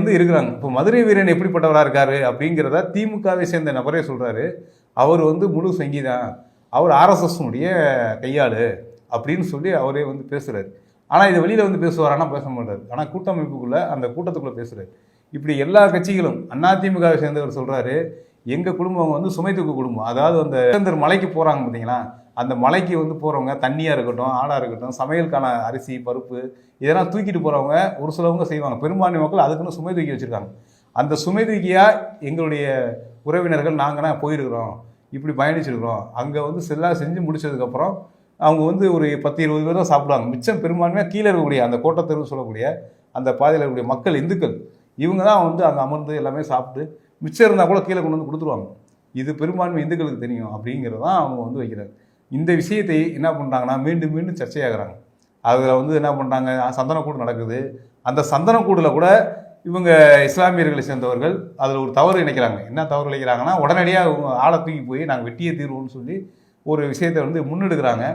வந்து இருக்கிறாங்க. இப்போ மதுரை வீரன் எப்படிப்பட்டவராக இருக்காரு அப்படிங்கிறத திமுகவை சேர்ந்த நபரே சொல்கிறாரு. அவர் வந்து முழு சங்கிதான், அவர் ஆர்எஸ்எஸ்னுடைய கையாளு அப்படின்னு சொல்லி அவரே வந்து பேசுகிறாரு. ஆனால் இதை வெளியில் வந்து பேசுவாரானா பேச மாட்டார். ஆனால் கூட்டமைப்புக்குள்ளே அந்த கூட்டத்துக்குள்ளே பேசுகிறார். இப்படி எல்லா கட்சிகளும் அதிமுகவை சேர்ந்தவர் சொல்கிறாரு, எங்கள் குடும்பம் வந்து சுமை தூக்கு குடும்பம். அதாவது அந்த மலைக்கு போகிறாங்க பார்த்தீங்களா, அந்த மலைக்கு வந்து போகிறவங்க தண்ணியாக இருக்கட்டும், ஆடாக இருக்கட்டும், சமையலுக்கான அரிசி பருப்பு இதெல்லாம் தூக்கிட்டு போகிறவங்க ஒரு சிலவங்க செய்வாங்க. பெரும்பான்மை மக்கள் அதுக்குன்னு சுமை தூக்கி வச்சுருக்காங்க. அந்த சுமை தூக்கியாக எங்களுடைய உறவினர்கள் நாங்கன்னா போயிருக்கிறோம், இப்படி பயணிச்சிருக்கிறோம். அங்கே வந்து எல்லாம் செஞ்சு முடிச்சதுக்கப்புறம் அவங்க வந்து ஒரு 10-20 பேர் தான் சாப்பிடுவாங்க. மிச்சம் பெரும்பான்மையாக கீழே இருக்கக்கூடிய அந்த கோட்டத்தெருவு சொல்லக்கூடிய அந்த பாதையில் இருக்கக்கூடிய மக்கள் இந்துக்கள் இவங்க தான் வந்து அங்கே அமர்ந்து எல்லாமே சாப்பிட்டு மிச்சம் இருந்தால் கூட கீழே கொண்டு வந்து கொடுத்துருவாங்க. இது பெரும்பான்மை இந்துக்களுக்கு தெரியும் அப்படிங்கிறது தான் அவங்க வந்து வைக்கிறாங்க. இந்த விஷயத்தை என்ன பண்ணுறாங்கன்னா மீண்டும் மீண்டும் சர்ச்சையாகிறாங்க. அதில் வந்து என்ன பண்ணுறாங்க, சந்தனக்கூடு நடக்குது. அந்த சந்தனக்கூடில் கூட இவங்க இஸ்லாமியர்களை சேர்ந்தவர்கள் அதில் ஒரு தவறு இணைக்கிறாங்க. என்ன தவறு இணைக்கிறாங்கன்னா, உடனடியாக இவங்க ஆளை தூக்கி போய் நாங்கள் வெட்டியே தீர்வோம்னு சொல்லி ஒரு விஷயத்தை வந்து முன்னெடுக்கிறாங்க.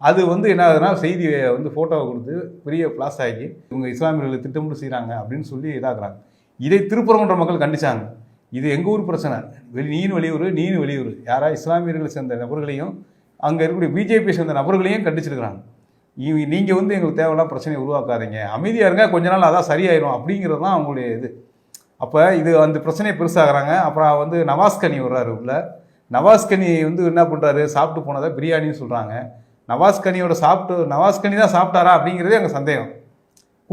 அது வந்து என்ன ஆகுதுன்னா, செய்தியை வந்து ஃபோட்டோவை கொடுத்து பெரிய பிளாஸ் ஆகி இவங்க இஸ்லாமியர்களை திட்டமிட்டு செய்கிறாங்க அப்படின்னு சொல்லி இதாகிறாங்க. இதை திருப்பரங்குன்ற மக்கள் கண்டிச்சாங்க. இது எங்கள் ஊர் பிரச்சனை, நீனு வெளியூர் யாரா இஸ்லாமியர்களை சேர்ந்த நபர்களையும் அங்கே இருக்கக்கூடிய பிஜேபி சேர்ந்த நபர்களையும் கண்டிச்சிருக்கிறாங்க. நீங்கள் வந்து எங்களுக்கு தேவையெல்லாம் பிரச்சனையை உருவாக்காதீங்க, அமைதியாக இருங்க, கொஞ்ச நாள் அதான் சரியாயிடும் அப்படிங்கிறது தான் அவங்களுடைய இது. அப்போ இது அந்த பிரச்சனையை பெருசாகிறாங்க. அப்புறம் வந்து நவாஸ்கனி வர்றாரு உள்ள. நவாஸ்கனி வந்து என்ன பண்ணுறாரு, சாப்பிட்டு போனதை பிரியாணின்னு சொல்கிறாங்க. நவாஸ்கனி தான் சாப்பிட்டாரா அப்படிங்கிறதே அங்கே சந்தேகம்.